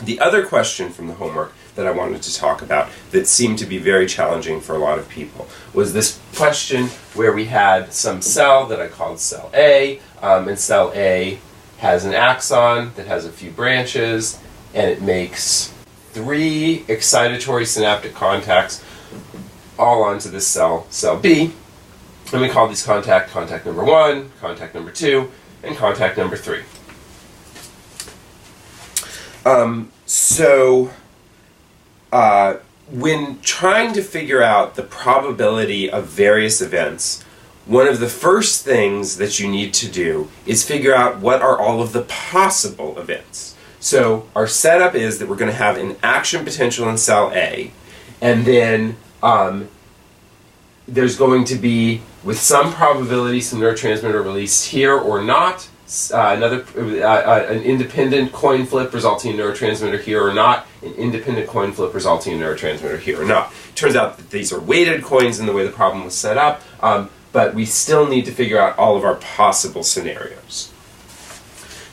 The other question from the homework that I wanted to talk about that seemed to be very challenging for a lot of people was this question where we had some cell that I called cell A, and cell A has an axon that has a few branches, and it makes 3 excitatory synaptic contacts all onto this cell, cell B, and we call these contact number 1, contact number 2, and contact number 3. When trying to figure out the probability of various events, one of the first things that you need to do is figure out what are all of the possible events. So our setup is that we're going to have an action potential in cell A, and then there's going to be, with some probability, some neurotransmitter released here or not, an independent coin flip resulting in neurotransmitter here or not, an independent coin flip resulting in neurotransmitter here or not. It turns out that these are weighted coins in the way the problem was set up, but we still need to figure out all of our possible scenarios.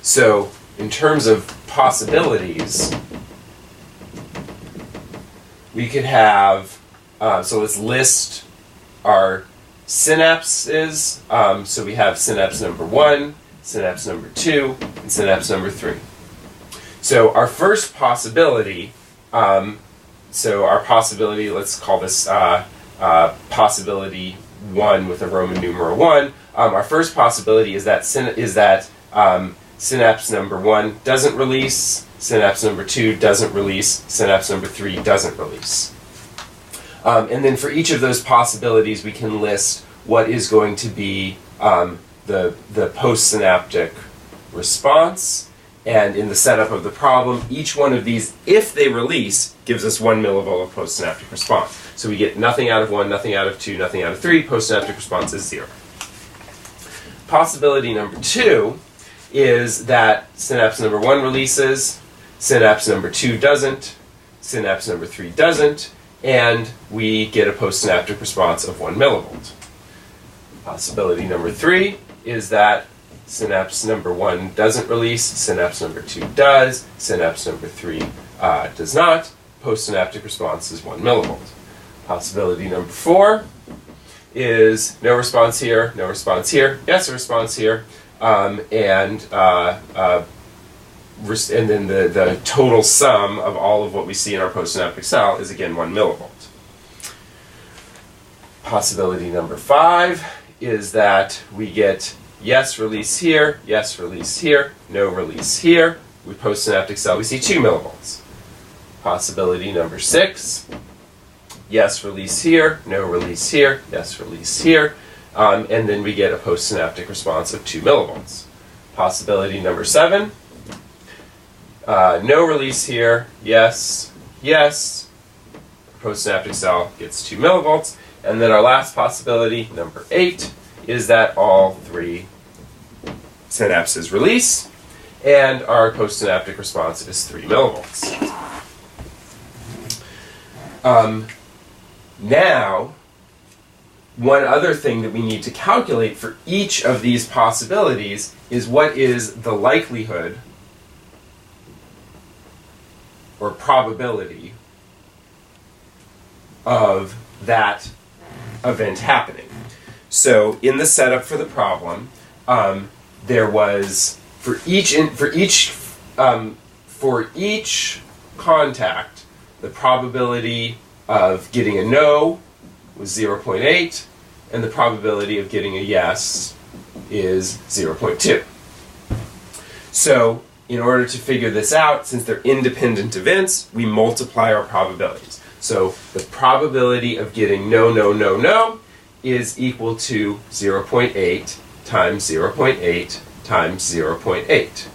So, in terms of possibilities, we could have, so let's list our synapses. So we have synapse number 1, synapse number 2, and synapse number 3. So our first possibility, let's call this possibility 1 with a Roman numeral 1. Our first possibility is that synapse number 1 doesn't release, synapse number 2 doesn't release, synapse number 3 doesn't release. And then for each of those possibilities, we can list what is going to be the postsynaptic response. And in the setup of the problem, each one of these, if they release, gives us 1 millivolt of postsynaptic response. So we get nothing out of 1, nothing out of 2, nothing out of 3. Postsynaptic response is 0. Possibility number 2 is that synapse number 1 releases, synapse number 2 doesn't, synapse number 3 doesn't, and we get a postsynaptic response of 1 millivolt. Possibility number 3 is that synapse number 1 doesn't release, synapse number 2 does, synapse number 3 does not. Postsynaptic response is 1 millivolt. Possibility number 4 is no response here, no response here, yes, a response here, and then the total sum of all of what we see in our postsynaptic cell is again 1 millivolt. Possibility number 5 is that we get yes release here, yes release here, no release here. With postsynaptic cell we see 2 millivolts. Possibility number 6, yes release here, no release here, yes release here, and then we get a postsynaptic response of 2 millivolts. Possibility number 7, no release here, yes, yes, postsynaptic cell gets 2 millivolts, and then our last possibility, number 8, is that all 3 synapses release, and our postsynaptic response is 3 millivolts. Now, one other thing that we need to calculate for each of these possibilities is what is the likelihood or probability of that event happening. So in the setup for the problem, there was for each contact, the probability of getting a no was 0.8, and the probability of getting a yes is 0.2. So in order to figure this out, since they're independent events, we multiply our probabilities. So the probability of getting no, no, no, no is equal to 0.8 times 0.8 times 0.8.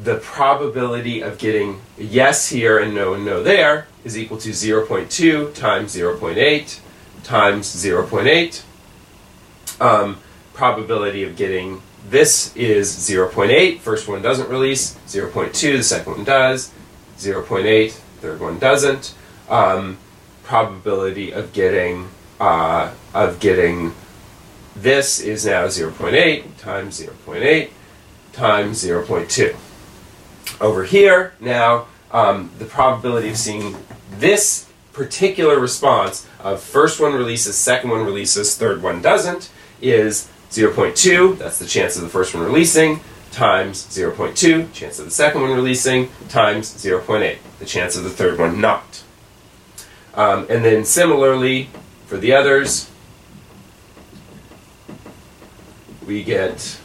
The probability of getting a yes here and no there is equal to 0.2 times 0.8 times 0.8. Probability of getting this is 0.8, first one doesn't release, 0.2, the second one does, 0.8, third one doesn't. Probability of getting this is now 0.8 times 0.8 times 0.2. Over here, now, the probability of seeing this particular response of first one releases, second one releases, third one doesn't, is 0.2, that's the chance of the first one releasing, times 0.2, chance of the second one releasing, times 0.8, the chance of the third one not. And then similarly, for the others, we get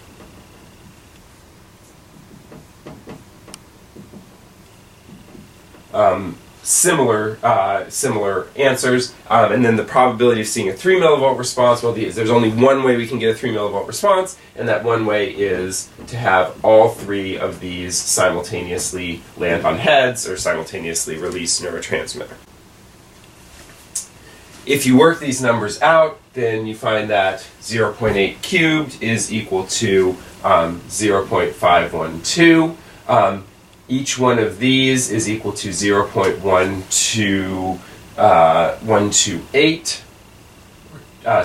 similar answers, and then the probability of seeing a 3 millivolt response, well, there's only one way we can get a 3 millivolt response, and that one way is to have all three of these simultaneously land on heads or simultaneously release neurotransmitter. If you work these numbers out, then you find that 0.8 cubed is equal to 0.512. Each one of these is equal to 0.128,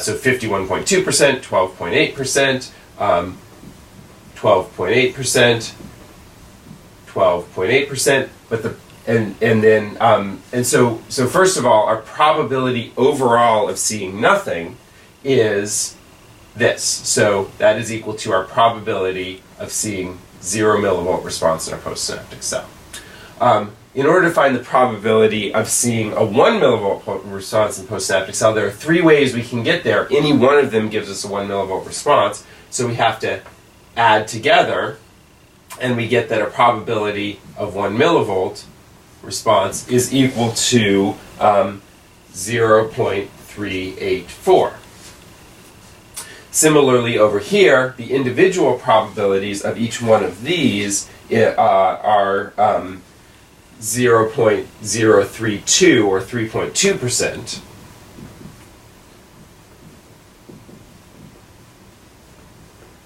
so 51.2%, 12.8%, 12.8%, 12.8%. But so first of all, our probability overall of seeing nothing is this. So that is equal to our probability of seeing 0 millivolt response in a postsynaptic cell. In order to find the probability of seeing a 1 millivolt response in a postsynaptic cell, there are three ways we can get there. Any one of them gives us a 1 millivolt response, so we have to add together, and we get that a probability of 1 millivolt response is equal to 0.384. Similarly, over here, the individual probabilities of each one of these are 0.032 or 3.2%.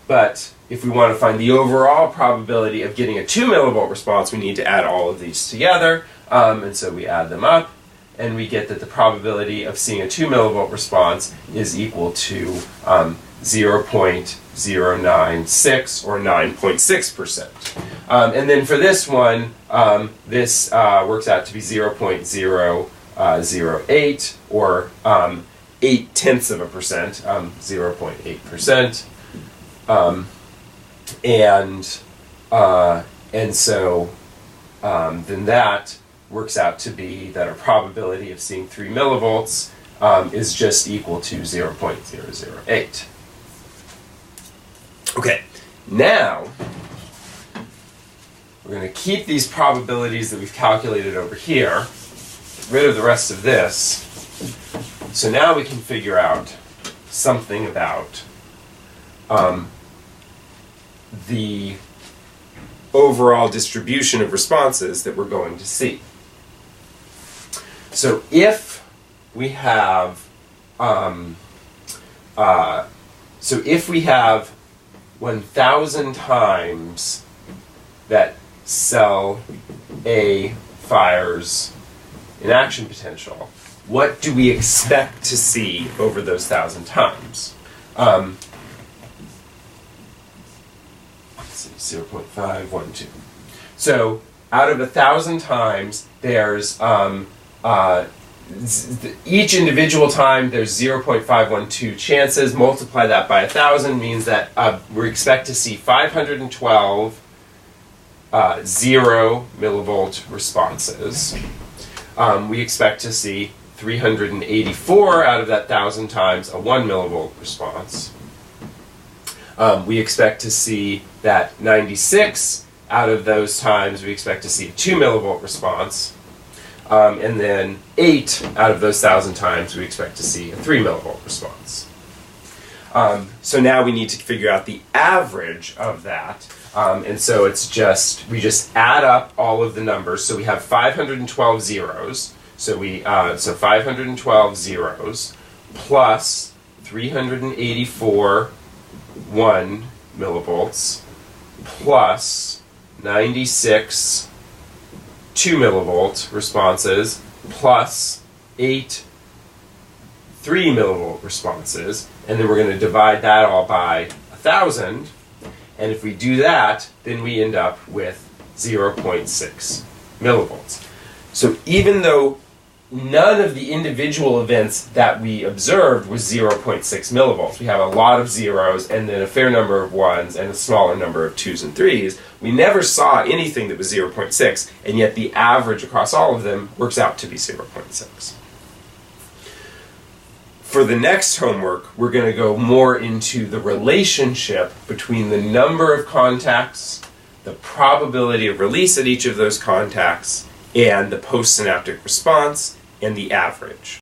But if we want to find the overall probability of getting a 2 millivolt response, we need to add all of these together, and so we add them up, and we get that the probability of seeing a 2 millivolt response is equal to 0.096 or 9.6%. And then for this one, this works out to be 0.008 or 0.8%, 0.8%. And so then that works out to be that our probability of seeing 3 millivolts is just equal to 0.008. Okay, now we're going to keep these probabilities that we've calculated over here, get rid of the rest of this. So now we can figure out something about the overall distribution of responses that we're going to see. So if we have 1,000 times that cell A fires an action potential, what do we expect to see over those 1,000 times? Let's see, 0.512. So out of 1,000 times, there's each individual time there's 0.512 chances. Multiply that by 1,000 means that we expect to see 512 0 millivolt responses. We expect to see 384 out of that 1,000 times a 1 millivolt response. We expect to see that 96 out of those times we expect to see a 2 millivolt response. And then 8 out of those 1,000 times we expect to see a 3 millivolt response. So now we need to figure out the average of that. And so it's we just add up all of the numbers. So we have 512 zeros. So 512 zeros plus 384 1 millivolts plus 96 2 millivolt responses plus 8 3 millivolt responses, and then we're going to divide that all by 1,000, and if we do that, then we end up with 0.6 millivolts. So even though none of the individual events that we observed was 0.6 millivolts, we have a lot of zeros and then a fair number of ones and a smaller number of twos and threes, we never saw anything that was 0.6, and yet the average across all of them works out to be 0.6. For the next homework, we're going to go more into the relationship between the number of contacts, the probability of release at each of those contacts, and the postsynaptic response, and the average.